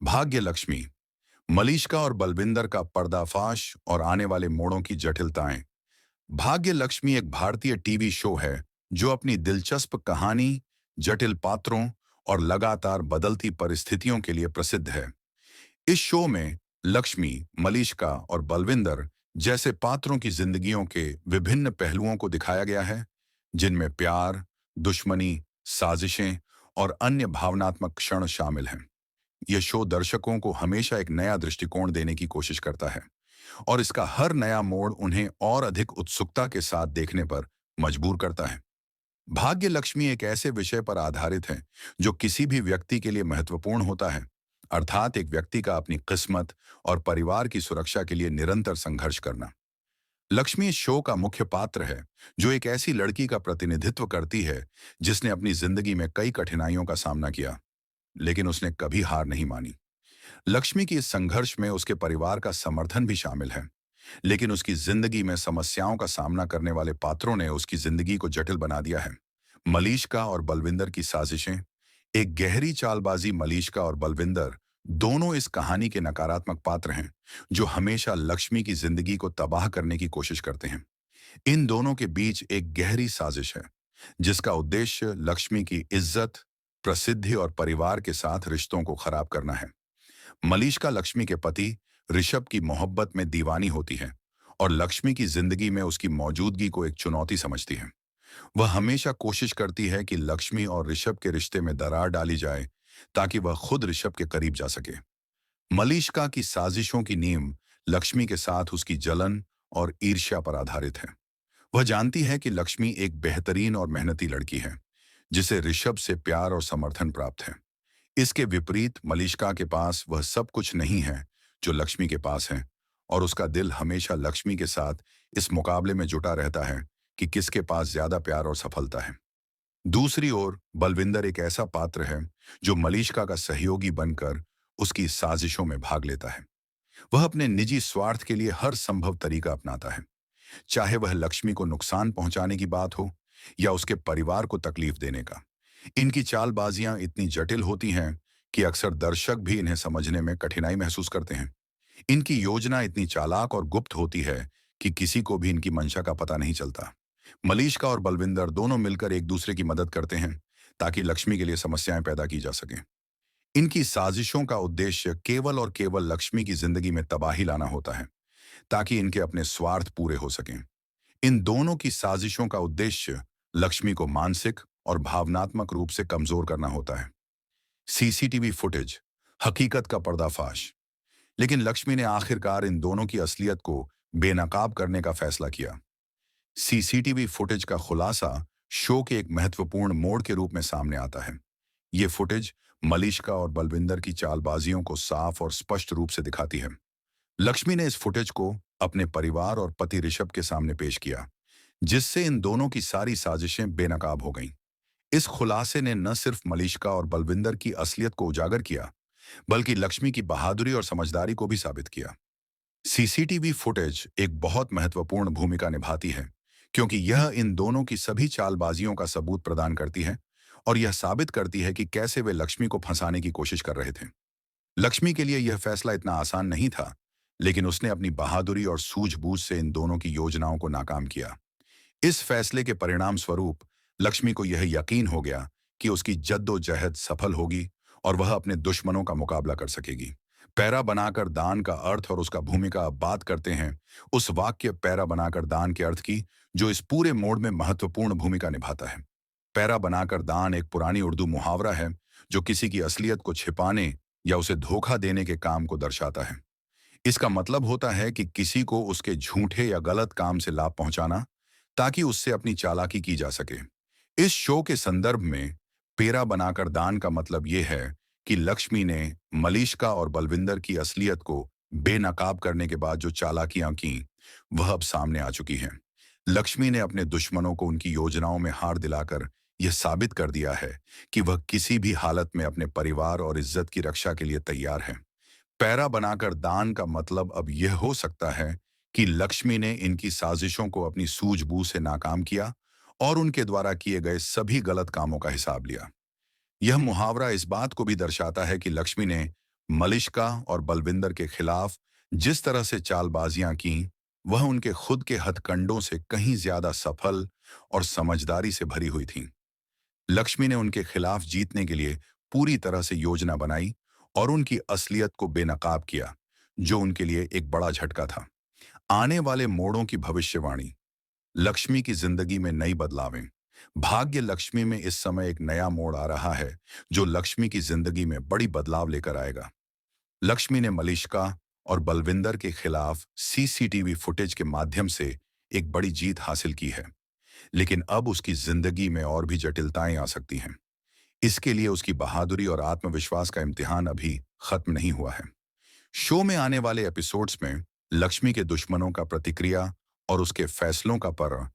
भाग्य लक्ष्मी, मलीष्का और बलविंदर का पर्दाफाश और आने वाले मोड़ों की जटिलताएं। भाग्य लक्ष्मी एक भारतीय टीवी शो है जो अपनी दिलचस्प कहानी, जटिल पात्रों और लगातार बदलती परिस्थितियों के लिए प्रसिद्ध है। इस शो में लक्ष्मी, मलीष्का और बलविंदर जैसे पात्रों की जिंदगियों के विभिन्न पहलुओं को दिखाया गया है, जिनमें प्यार, दुश्मनी, साजिशें और अन्य भावनात्मक क्षण शामिल हैं। यह शो दर्शकों को हमेशा एक नया दृष्टिकोण देने की कोशिश करता है और इसका हर नया मोड़ उन्हें और अधिक उत्सुकता के साथ देखने पर मजबूर करता है। भाग्य लक्ष्मी एक ऐसे विषय पर आधारित है जो किसी भी व्यक्ति के लिए महत्वपूर्ण होता है, अर्थात एक व्यक्ति का अपनी किस्मत और परिवार की सुरक्षा के लिए निरंतर संघर्ष करना। लक्ष्मी इस शो का मुख्य पात्र है, जो एक ऐसी लड़की का प्रतिनिधित्व करती है जिसने अपनी जिंदगी में कई कठिनाइयों का सामना किया, लेकिन उसने कभी हार नहीं मानी। लक्ष्मी की इस संघर्ष में उसके परिवार का समर्थन भी शामिल है, लेकिन उसकी जिंदगी में समस्याओं का सामना करने वाले पात्रों ने उसकी जिंदगी को जटिल बना दिया है। मलीष्का और बलविंदर की साजिशें। एक गहरी चालबाजी। मलीष्का और बलविंदर दोनों इस कहानी के नकारात्मक पात्र हैं, जो हमेशा लक्ष्मी की जिंदगी को तबाह करने की कोशिश करते हैं। इन दोनों के बीच एक गहरी साजिश है, जिसका उद्देश्य लक्ष्मी की इज्जत, प्रसिद्धि और परिवार के साथ रिश्तों को खराब करना है। मलीष्का लक्ष्मी के पति ऋषभ की मोहब्बत में दीवानी होती है और लक्ष्मी की जिंदगी में उसकी मौजूदगी को एक चुनौती समझती है। वह हमेशा कोशिश करती है कि लक्ष्मी और ऋषभ के रिश्ते में दरार डाली जाए, ताकि वह खुद ऋषभ के करीब जा सके। मलीष्का की साजिशों की नींव लक्ष्मी के साथ उसकी जलन और ईर्ष्या पर आधारित है। वह जानती है कि लक्ष्मी एक बेहतरीन और मेहनती लड़की है, जिसे ऋषभ से प्यार और समर्थन प्राप्त है। इसके विपरीत मलीष्का के पास वह सब कुछ नहीं है जो लक्ष्मी के पास है, और उसका दिल हमेशा लक्ष्मी के साथ इस मुकाबले में जुटा रहता है कि किसके पास ज्यादा प्यार और सफलता है। दूसरी ओर बलविंदर एक ऐसा पात्र है जो मलीष्का का सहयोगी बनकर उसकी साजिशों में भाग लेता है। वह अपने निजी स्वार्थ के लिए हर संभव तरीका अपनाता है, चाहे वह लक्ष्मी को नुकसान पहुंचाने की बात हो या उसके परिवार को तकलीफ देने का। इनकी चालबाजियां इतनी जटिल होती हैं कि अक्सर दर्शक भी इन्हें समझने में कठिनाई महसूस करते हैं। इनकी योजना इतनी चालाक और गुप्त होती है कि किसी को भी इनकी मंशा का पता नहीं चलता। मलीष्का और बलविंदर दोनों मिलकर एक दूसरे की मदद करते हैं ताकि लक्ष्मी के लिए समस्याएं पैदा की जा सकें। इनकी साजिशों का उद्देश्य केवल और केवल लक्ष्मी की जिंदगी में तबाही लाना होता है, ताकि इनके अपने स्वार्थ पूरे हो सकें। इन दोनों की साजिशों का उद्देश्य लक्ष्मी को मानसिक और भावनात्मक रूप से कमजोर करना होता है। सीसीटीवी फुटेज, हकीकत का पर्दाफाश। लेकिन लक्ष्मी ने आखिरकार इन दोनों की असलियत को बेनकाब करने का फैसला किया। सीसीटीवी फुटेज का खुलासा शो के एक महत्वपूर्ण मोड़ के रूप में सामने आता है। ये फुटेज मलीष्का और बलविंदर की चालबाजियों को साफ और स्पष्ट रूप से दिखाती है। लक्ष्मी ने इस फुटेज को अपने परिवार और पति ऋषभ के सामने पेश किया, जिससे इन दोनों की सारी साजिशें बेनकाब हो गईं। इस खुलासे ने न सिर्फ मलीष्का और बलविंदर की असलियत को उजागर किया, बल्कि लक्ष्मी की बहादुरी और समझदारी को भी साबित किया। सीसीटीवी फुटेज एक बहुत महत्वपूर्ण भूमिका निभाती है, क्योंकि यह इन दोनों की सभी चालबाजियों का सबूत प्रदान करती है और यह साबित करती है कि कैसे वे लक्ष्मी को फंसाने की कोशिश कर रहे थे। लक्ष्मी के लिए यह फैसला इतना आसान नहीं था, लेकिन उसने अपनी बहादुरी और सूझबूझ से इन दोनों की योजनाओं को नाकाम किया। इस फैसले के परिणाम स्वरूप लक्ष्मी को यह यकीन हो गया कि उसकी जद्दोजहद सफल होगी और वह अपने दुश्मनों का मुकाबला कर सकेगी। पैरा बनाकर दान का अर्थ और उसका भूमिका अब बात करते हैं उस वाक्य पैरा बनाकर दान के अर्थ की, जो इस पूरे मोड़ में महत्वपूर्ण भूमिका निभाता है। पैरा बनाकर दान एक पुरानी उर्दू मुहावरा है जो किसी की असलियत को छिपाने या उसे धोखा देने के काम को दर्शाता है। इसका मतलब होता है कि किसी को उसके झूठे या गलत काम से लाभ पहुंचाना, ताकि उससे अपनी चालाकी की जा सके। इस शो के संदर्भ में पेरा बनाकर दान का मतलब यह है कि लक्ष्मी ने मलीष्का और बलविंदर की असलियत को बेनकाब करने के बाद जो चालाकियां की, वह अब सामने आ चुकी हैं। लक्ष्मी ने अपने दुश्मनों को उनकी योजनाओं में हार दिलाकर यह साबित कर दिया है कि वह किसी भी हालत में अपने परिवार और इज्जत की रक्षा के लिए तैयार है। पैरा बनाकर दान का मतलब अब यह हो सकता है कि लक्ष्मी ने इनकी साजिशों को अपनी सूझबूझ से नाकाम किया और उनके द्वारा किए गए सभी गलत कामों का हिसाब लिया। यह मुहावरा इस बात को भी दर्शाता है कि लक्ष्मी ने मलिष्का और बलविंदर के खिलाफ जिस तरह से चालबाजियां की, वह उनके खुद के हथकंडों से कहीं ज्यादा सफल और समझदारी से भरी हुई थीं। लक्ष्मी ने उनके खिलाफ जीतने के लिए पूरी तरह से योजना बनाई और उनकी असलियत को बेनकाब किया, जो उनके लिए एक बड़ा झटका था। आने वाले मोड़ों की भविष्यवाणी। लक्ष्मी की जिंदगी में नई बदलावें। भाग्य लक्ष्मी में इस समय एक नया मोड़ आ रहा है, जो लक्ष्मी की जिंदगी में बड़ी बदलाव लेकर आएगा। लक्ष्मी ने मलिष्का और बलविंदर के खिलाफ सीसीटीवी फुटेज के माध्यम से एक बड़ी जीत हासिल की है, लेकिन अब उसकी जिंदगी में और भी जटिलताएं आ सकती हैं। इसके लिए उसकी बहादुरी और आत्मविश्वास का इम्तिहान अभी खत्म नहीं हुआ है। शो में आने वाले एपिसोड्स में लक्ष्मी के दुश्मनों का प्रतिक्रिया और उसके फैसलों का पर